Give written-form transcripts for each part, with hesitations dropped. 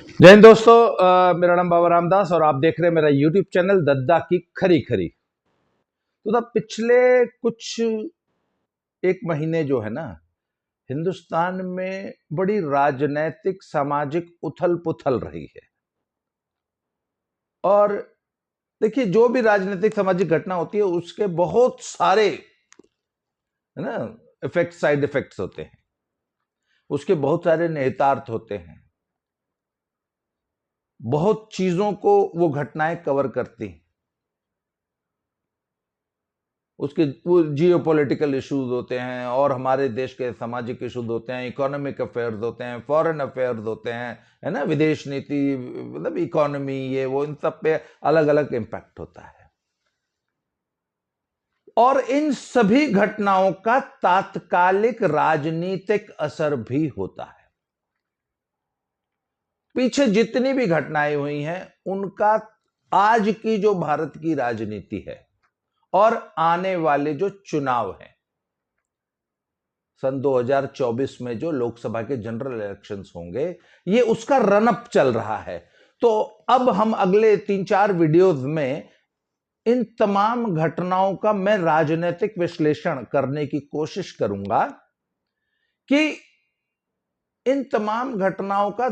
जय हिंद दोस्तों। मेरा नाम बाबा रामदास और आप देख रहे हैं मेरा यूट्यूब चैनल दद्दा की खरी खरी। तो पिछले कुछ एक महीने जो है ना, हिंदुस्तान में बड़ी राजनैतिक सामाजिक उथल पुथल रही है। और देखिए, जो भी राजनीतिक सामाजिक घटना होती है उसके बहुत सारे है ना इफेक्ट, साइड इफेक्ट्स होते हैं, उसके बहुत सारे निहितार्थ होते हैं, बहुत चीजों को वो घटनाएं कवर करती हैं। उसके वो जियो पॉलिटिकल इश्यूज होते हैं और हमारे देश के सामाजिक इश्यूज होते हैं, इकोनॉमिक अफेयर्स होते हैं, फॉरेन अफेयर्स होते हैं, है ना, विदेश नीति, मतलब इकोनॉमी, ये वो, इन सब पे अलग अलग इम्पैक्ट होता है। और इन सभी घटनाओं का तात्कालिक राजनीतिक असर भी होता है। पीछे जितनी भी घटनाएं हुई हैं उनका आज की जो भारत की राजनीति है और आने वाले जो चुनाव हैं, सन 2024 में जो लोकसभा के जनरल इलेक्शंस होंगे, ये उसका रनअप चल रहा है। तो अब हम अगले 3-4 वीडियोस में इन तमाम घटनाओं का मैं राजनीतिक विश्लेषण करने की कोशिश करूंगा कि इन तमाम घटनाओं का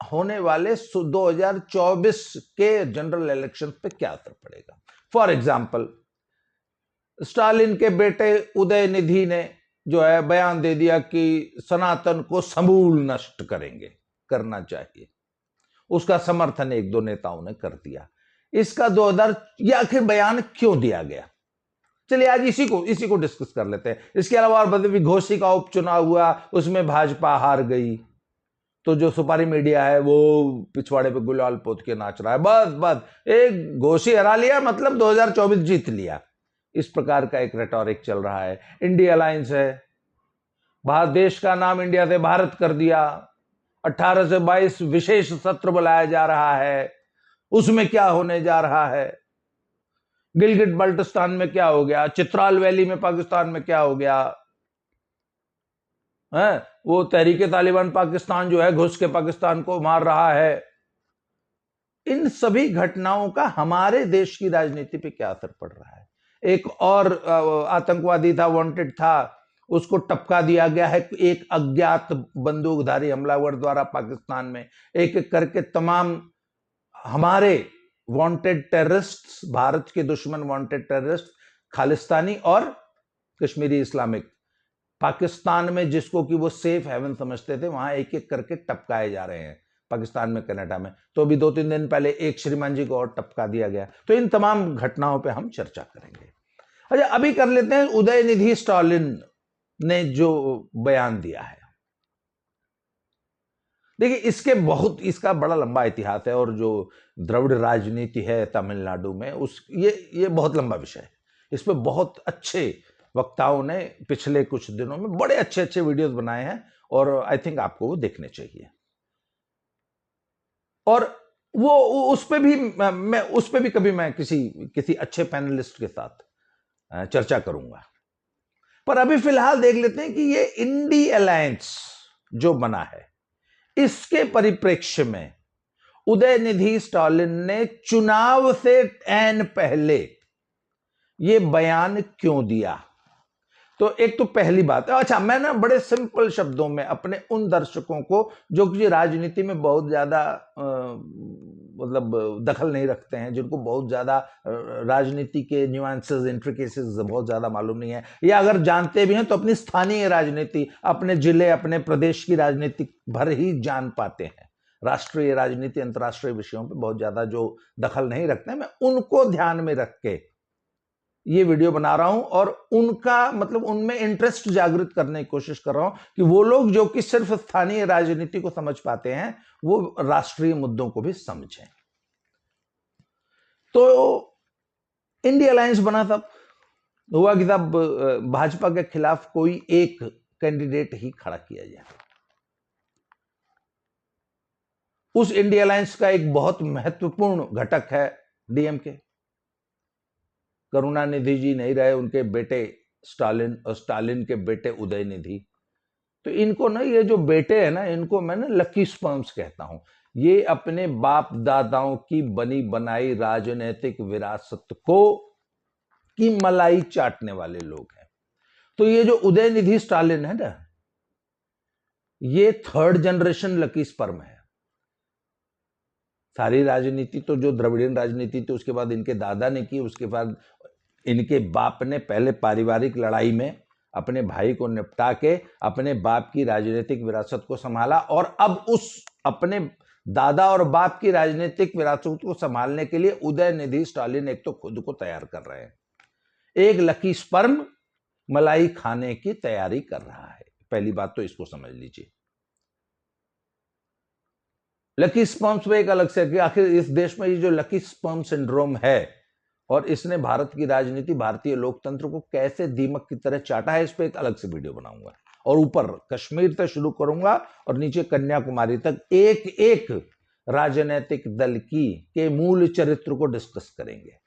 होने वाले 2024 के जनरल इलेक्शन पे क्या असर पड़ेगा। फॉर एग्जाम्पल, स्टालिन के बेटे उदयनिधि ने जो है बयान दे दिया कि सनातन को समूल नष्ट करेंगे, करना चाहिए। उसका समर्थन एक दो नेताओं ने कर दिया। इसका 2000 ये आखिर बयान क्यों दिया गया, चलिए आज इसी को डिस्कस कर लेते हैं। इसके अलावा और बदवी घोषी का उपचुनाव हुआ, उसमें भाजपा हार गई, तो जो सुपारी मीडिया है वो पिछवाड़े पे गुलाल पोत के नाच रहा है। बस बस एक घोषी हरा लिया मतलब 2024 जीत लिया, इस प्रकार का एक रेटोरिक चल रहा है। इंडिया अलायंस है, भारत देश का नाम इंडिया से भारत कर दिया, 18 से 22 विशेष सत्र बुलाया जा रहा है, उसमें क्या होने जा रहा है, गिलगिट बल्टिस्तान में क्या हो गया, चित्राल वैली में पाकिस्तान में क्या हो गया है, वो तहरीके तालिबान पाकिस्तान जो है घुस के पाकिस्तान को मार रहा है। इन सभी घटनाओं का हमारे देश की राजनीति पे क्या असर पड़ रहा है। एक और आतंकवादी था, वांटेड था, उसको टपका दिया गया है एक अज्ञात बंदूकधारी हमलावर द्वारा पाकिस्तान में। एक एक करके तमाम हमारे वांटेड टेररिस्ट, भारत के दुश्मन वांटेड टेररिस्ट, खालिस्तानी और कश्मीरी इस्लामिक, पाकिस्तान में जिसको कि वो सेफ हेवन समझते थे, वहां एक एक करके टपकाए जा रहे हैं, पाकिस्तान में, कनाडा में। तो अभी 2-3 दिन पहले एक श्रीमान जी को और टपका दिया गया। तो इन तमाम घटनाओं पे हम चर्चा करेंगे। अच्छा, अभी कर लेते हैं उदयनिधि स्टालिन ने जो बयान दिया है। देखिए, इसका बड़ा लंबा इतिहास है और जो द्रविड़ राजनीति है तमिलनाडु में, ये बहुत लंबा विषय है। इस पर बहुत अच्छे वक्ताओं ने पिछले कुछ दिनों में बड़े अच्छे अच्छे वीडियोस बनाए हैं और आई थिंक आपको वो देखने चाहिए। और वो उस पे भी कभी मैं किसी अच्छे पैनलिस्ट के साथ चर्चा करूंगा। पर अभी फिलहाल देख लेते हैं कि ये इंडी अलायंस जो बना है, इसके परिप्रेक्ष्य में उदयनिधि स्टालिन ने चुनाव से ऐन पहले ये बयान क्यों दिया। तो एक तो पहली बात है, अच्छा मैं ना बड़े सिंपल शब्दों में अपने उन दर्शकों को जो कि राजनीति में बहुत ज्यादा मतलब दखल नहीं रखते हैं, जिनको बहुत ज्यादा राजनीति के न्यूएंसेस, इंट्रिकेसीज बहुत ज्यादा मालूम नहीं है, या अगर जानते भी हैं तो अपनी स्थानीय राजनीति, अपने जिले, अपने प्रदेश की राजनीति भर ही जान पाते हैं, राष्ट्रीय राजनीति, अंतर्राष्ट्रीय विषयों पर बहुत ज्यादा जो दखल नहीं रखते हैं, मैं उनको ध्यान में रख के ये वीडियो बना रहा हूं और उनका मतलब उनमें इंटरेस्ट जागृत करने की कोशिश कर रहा हूं कि वो लोग जो कि सिर्फ स्थानीय राजनीति को समझ पाते हैं वो राष्ट्रीय मुद्दों को भी समझें। तो इंडिया अलायंस बना, तब हुआ कि तब भाजपा के खिलाफ कोई एक कैंडिडेट ही खड़ा किया जाए। उस इंडिया अलायंस का एक बहुत महत्वपूर्ण घटक है डीएमके। करुणानिधि जी नहीं रहे, उनके बेटे स्टालिन और स्टालिन के बेटे उदयनिधि। तो इनको ना, ये जो बेटे हैं ना, इनको मैं ना लकी स्पर्म्स कहता हूं। ये अपने बाप दादाओं की बनी बनाई राजनीतिक विरासत को की मलाई चाटने वाले लोग हैं। तो ये जो उदयनिधि स्टालिन है ना, ये थर्ड जनरेशन लकी स्पर्म है। सारी राजनीति तो जो द्रविडियन राजनीति थी उसके बाद इनके दादा ने की, उसके बाद इनके बाप ने पहले पारिवारिक लड़ाई में अपने भाई को निपटा के अपने बाप की राजनीतिक विरासत को संभाला, और अब उस अपने दादा और बाप की राजनीतिक विरासत को संभालने के लिए उदयनिधि स्टालिन एक तो खुद को तैयार कर रहे हैं, एक लकी स्पर्म मलाई खाने की तैयारी कर रहा है। पहली बात तो इसको समझ लीजिए। लकी स्पर्म्स में एक अलग से कि आखिर इस देश में ये जो लकी स्पर्म सिंड्रोम है और इसने भारत की राजनीति, भारतीय लोकतंत्र को कैसे दीमक की तरह चाटा है, इस पे एक अलग से वीडियो बनाऊंगा। और ऊपर कश्मीर से शुरू करूंगा और नीचे कन्याकुमारी तक एक एक राजनीतिक दल के मूल चरित्र को डिस्कस करेंगे।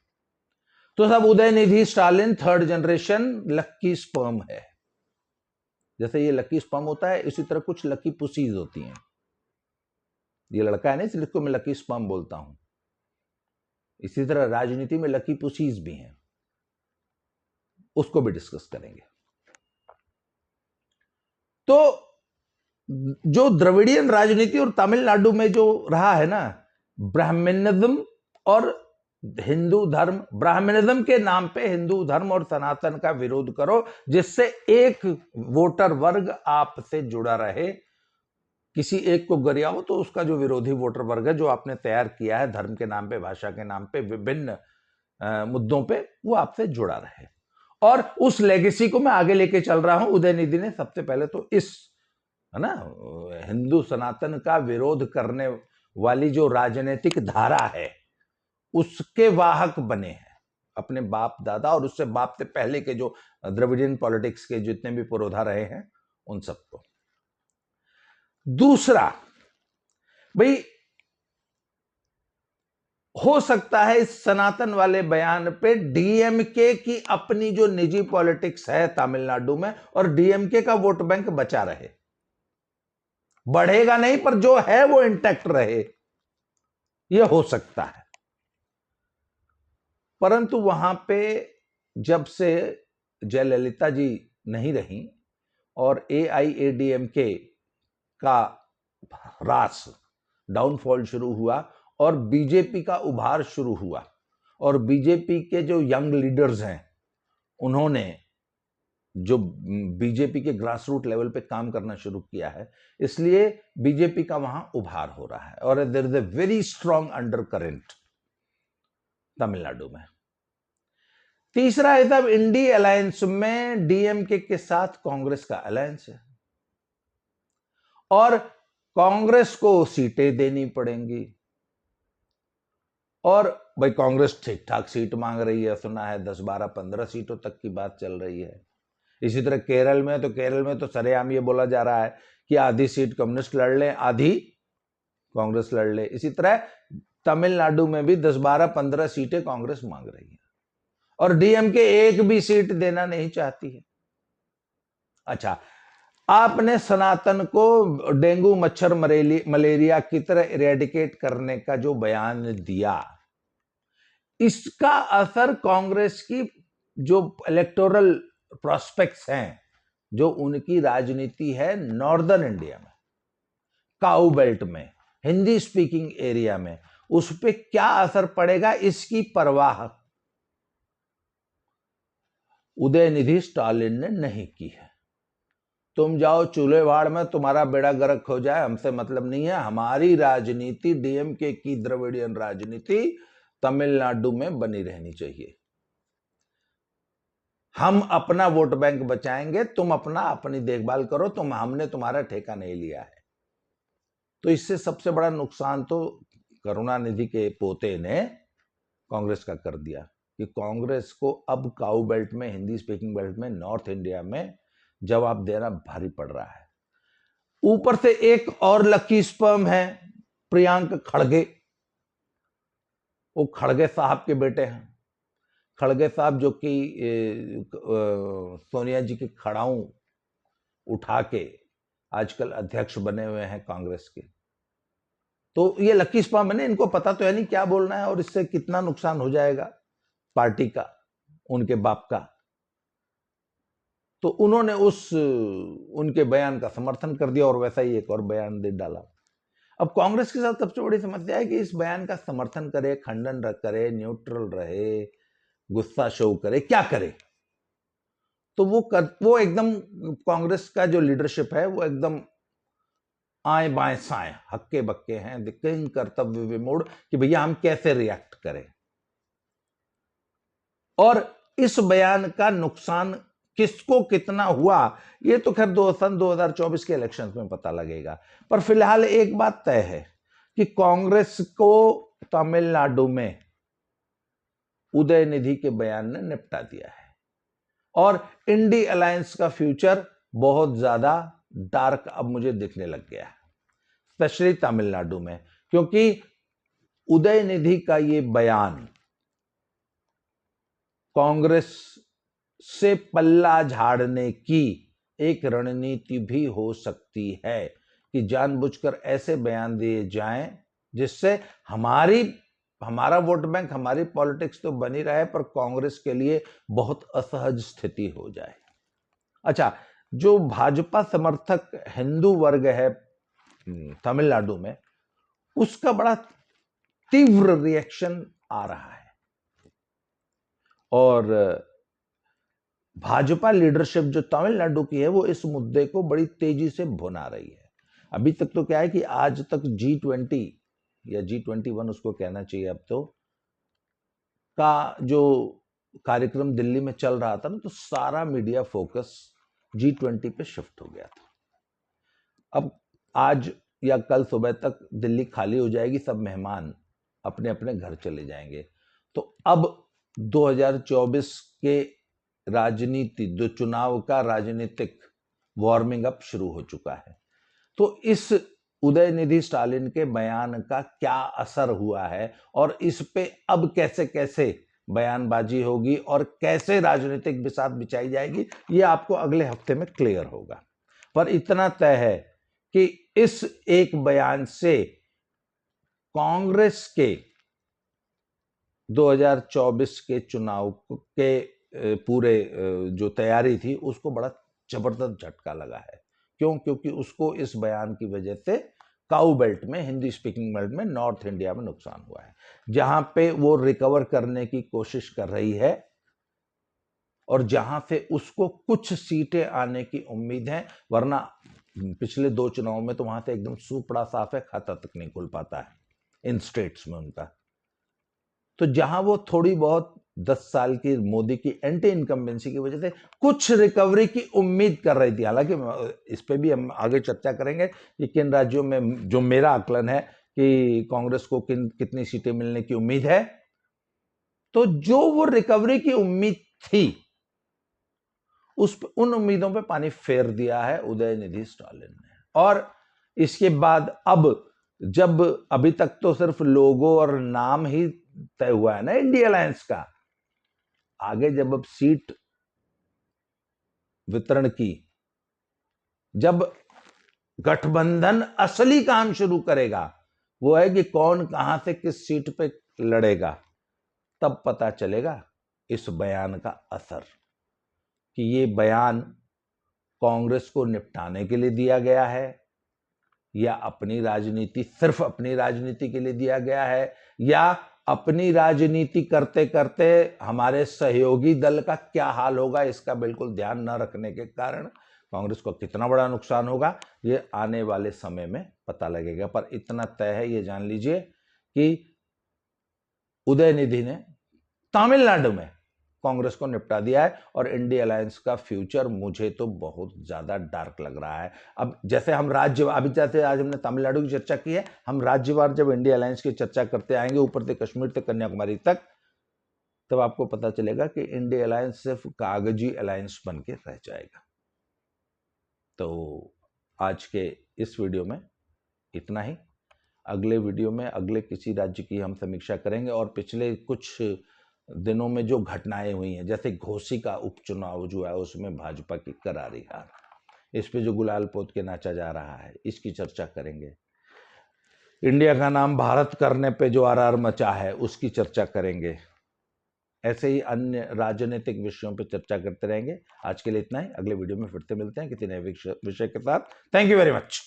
तो सब Udhayanidhi Stalin third generation lucky sperm है। जैसे ये लकी स्पर्म होता है, इसी तरह कुछ लकी पुसीज होती हैं। ये लड़का है ना, इसलिए इसको मैं लकी स्पर्म बोलता हूं। इसी तरह राजनीति में लकी पुसीज भी हैं, उसको भी डिस्कस करेंगे। तो जो द्रविडियन राजनीति और तमिलनाडु में जो रहा है ना, ब्राह्मणिज्म और हिंदू धर्म, ब्राह्मणिज्म के नाम पे हिंदू धर्म और सनातन का विरोध करो, जिससे एक वोटर वर्ग आपसे जुड़ा रहे। किसी एक को गरियाओ तो उसका जो विरोधी वोटर वर्ग है, जो आपने तैयार किया है धर्म के नाम पे, भाषा के नाम पे, विभिन्न मुद्दों पे, वो आपसे जुड़ा रहे। और उस लेगेसी को मैं आगे लेके चल रहा हूं। उदयनिधि ने सबसे पहले तो इस, है ना, हिंदू सनातन का विरोध करने वाली जो राजनीतिक धारा है उसके वाहक बने हैं अपने बाप दादा, और उससे बाप से पहले के जो द्रविडियन पॉलिटिक्स के जितने भी पुरोधा रहे हैं उन सबको। दूसरा, भाई हो सकता है इस सनातन वाले बयान पे डीएमके की अपनी जो निजी पॉलिटिक्स है तमिलनाडु में, और डीएमके का वोट बैंक बचा रहे, बढ़ेगा नहीं पर जो है वो इंटैक्ट रहे, यह हो सकता है। परंतु वहां पे जब से जयललिता जी नहीं रही और एआईएडीएमके का ह्रास, डाउनफॉल शुरू हुआ और बीजेपी का उभार शुरू हुआ, और बीजेपी के जो यंग लीडर्स हैं उन्होंने जो बीजेपी के ग्रास रूट लेवल पे काम करना शुरू किया है, इसलिए बीजेपी का वहां उभार हो रहा है। और there is a very strong undercurrent Tamil Nadu में। तीसरा है, तब इंडी अलायंस में डीएमके के साथ कांग्रेस का अलायंस है, और कांग्रेस को सीटें देनी पड़ेंगी। और भाई कांग्रेस ठीक ठाक सीट मांग रही है, सुना है 10, 12, 15 सीटों तक की बात चल रही है। इसी तरह केरल में तो सरेआम ये बोला जा रहा है कि आधी सीट कम्युनिस्ट लड़ ले, आधी कांग्रेस लड़ ले। इसी तरह तमिलनाडु में भी 10, 12, 15 सीटें कांग्रेस मांग रही है, और डीएमके एक भी सीट देना नहीं चाहती है। अच्छा, आपने सनातन को डेंगू, मच्छर, मलेरिया की तरह इरेडिकेट करने का जो बयान दिया, इसका असर कांग्रेस की जो इलेक्टोरल प्रोस्पेक्ट्स हैं, जो उनकी राजनीति है नॉर्दर्न इंडिया में, काऊ बेल्ट में, हिंदी स्पीकिंग एरिया में, उस पर क्या असर पड़ेगा, इसकी परवाह उदयनिधि स्टालिन ने नहीं की है। तुम जाओ चूल्हे वाड़ में, तुम्हारा बेड़ा गर्क हो जाए, हमसे मतलब नहीं है। हमारी राजनीति, डीएमके की द्रविडियन राजनीति तमिलनाडु में बनी रहनी चाहिए। हम अपना वोट बैंक बचाएंगे, तुम अपनी देखभाल करो, हमने तुम्हारा ठेका नहीं लिया है। तो इससे सबसे बड़ा नुकसान तो करुणानिधि के पोते ने कांग्रेस का कर दिया, कि कांग्रेस को अब काऊ बेल्ट में, हिंदी स्पीकिंग बेल्ट में, नॉर्थ इंडिया में जवाब देना भारी पड़ रहा है। ऊपर से एक और लकी स्पर्म है प्रियांक खड़गे। वो खड़गे साहब के बेटे हैं। खड़गे साहब जो कि सोनिया जी की खड़ाऊ उठा के आजकल अध्यक्ष बने हुए हैं कांग्रेस के। तो ये लकी स्पाम है ना, इनको पता तो है नहीं क्या बोलना है और इससे कितना नुकसान हो जाएगा पार्टी का, उनके बाप का। तो उन्होंने उनके बयान का समर्थन कर दिया और वैसा ही एक और बयान दे डाला। अब कांग्रेस के साथ सबसे बड़ी समस्या है कि इस बयान का समर्थन करे, खंडन करे, न्यूट्रल रहे, गुस्सा शो करे, क्या करे। तो वो एकदम कांग्रेस का जो लीडरशिप है वो एकदम आए बाएं साएं हक्के बक्के हैं, दिक्कत कर्तव्य विमूढ़ कि भैया हम कैसे रिएक्ट करें। और इस बयान का नुकसान किसको कितना हुआ ये तो खैर सन 2024 के इलेक्शंस में पता लगेगा। पर फिलहाल एक बात तय है कि कांग्रेस को तमिलनाडु में उदयनिधि के बयान ने निपटा दिया है और इंडी अलायंस का फ्यूचर बहुत ज्यादा डार्क अब मुझे दिखने लग गया है, स्पेशली तमिलनाडु में, क्योंकि उदयनिधि का ये बयान कांग्रेस से पल्ला झाड़ने की एक रणनीति भी हो सकती है कि जानबूझकर ऐसे बयान दिए जाएं जिससे हमारा वोट बैंक, हमारी पॉलिटिक्स तो बनी रहे पर कांग्रेस के लिए बहुत असहज स्थिति हो जाए। अच्छा, जो भाजपा समर्थक हिंदू वर्ग है तमिलनाडु में, उसका बड़ा तीव्र रिएक्शन आ रहा है और भाजपा लीडरशिप जो तमिलनाडु की है वो इस मुद्दे को बड़ी तेजी से भुना रही है। अभी तक तो क्या है कि आज तक G20 या G21 उसको कहना चाहिए अब तो, का जो कार्यक्रम दिल्ली में चल रहा था ना, तो सारा मीडिया फोकस G20 पे शिफ्ट हो गया था। अब आज या कल सुबह तक दिल्ली खाली हो जाएगी, सब मेहमान अपने अपने घर चले जाएंगे। तो अब 2024 के राजनीति, जो चुनाव का राजनीतिक वार्मिंग अप शुरू हो चुका है। तो इस उदयनिधि स्टालिन के बयान का क्या असर हुआ है और इस पे अब कैसे कैसे बयानबाजी होगी और कैसे राजनीतिक बिसात बिछाई जाएगी, ये आपको अगले हफ्ते में क्लियर होगा। पर इतना तय है कि इस एक बयान से कांग्रेस के 2024 के चुनाव के पूरे जो तैयारी थी उसको बड़ा जबरदस्त झटका लगा है। क्यों? क्योंकि उसको इस बयान की वजह से काउ बेल्ट में, हिंदी स्पीकिंग बेल्ट में, नॉर्थ इंडिया में नुकसान हुआ है, जहां पे वो रिकवर करने की कोशिश कर रही है और जहां से उसको कुछ सीटें आने की उम्मीद है। वरना पिछले 2 चुनाव में तो वहां से एकदम सूपड़ा साफ है, खाता तक नहीं खुल पाता है इन स्टेट्स में उनका। तो जहां वो थोड़ी बहुत 10 साल की मोदी की एंटी इनकम्बेंसी की वजह से कुछ रिकवरी की उम्मीद कर रही थी, हालांकि इस पे भी हम आगे चर्चा करेंगे कि किन राज्यों में, जो मेरा आकलन है कि कांग्रेस को कितनी सीटें मिलने की उम्मीद है, तो जो वो रिकवरी की उम्मीद थी उन उम्मीदों पे पानी फेर दिया है उदयनिधि स्टालिन ने। और इसके बाद अब जब अभी तक तो सिर्फ लोगो और नाम ही तय हुआ है ना इंडिया अलायंस का, आगे जब अब सीट वितरण की, जब गठबंधन असली काम शुरू करेगा, वो है कि कौन कहां से किस सीट पे लड़ेगा, तब पता चलेगा इस बयान का असर, कि ये बयान कांग्रेस को निपटाने के लिए दिया गया है या अपनी राजनीति, सिर्फ अपनी राजनीति के लिए दिया गया है, या अपनी राजनीति करते करते हमारे सहयोगी दल का क्या हाल होगा इसका बिल्कुल ध्यान न रखने के कारण कांग्रेस को कितना बड़ा नुकसान होगा, ये आने वाले समय में पता लगेगा। पर इतना तय है, ये जान लीजिए कि उदयनिधि ने तमिलनाडु में कांग्रेस को निपटा दिया है और इंडिया अलायंस का फ्यूचर मुझे तो बहुत ज्यादा डार्क लग रहा है। अब जैसे हम अभी जैसे आज हमने तमिलनाडु की चर्चा की है, हम राज्यवार जब इंडिया अलायंस की चर्चा करते आएंगे, ऊपर से कश्मीर से कन्याकुमारी तक, तब आपको पता चलेगा कि इंडिया अलायंस सिर्फ कागजी अलायंस बन के रह जाएगा। तो आज के इस वीडियो में इतना ही। अगले वीडियो में अगले किसी राज्य की हम समीक्षा करेंगे और पिछले कुछ दिनों में जो घटनाएं हुई हैं, जैसे घोसी का उपचुनाव जो है उसमें भाजपा की करारी हार, इस पे जो गुलाल पोत के नाचा जा रहा है, इसकी चर्चा करेंगे। इंडिया का नाम भारत करने पे जो आरआर मचा है, उसकी चर्चा करेंगे। ऐसे ही अन्य राजनीतिक विषयों पर चर्चा करते रहेंगे। आज के लिए इतना ही, अगले वीडियो में फिर से मिलते हैं किसी नए विषय के साथ। Thank you very much.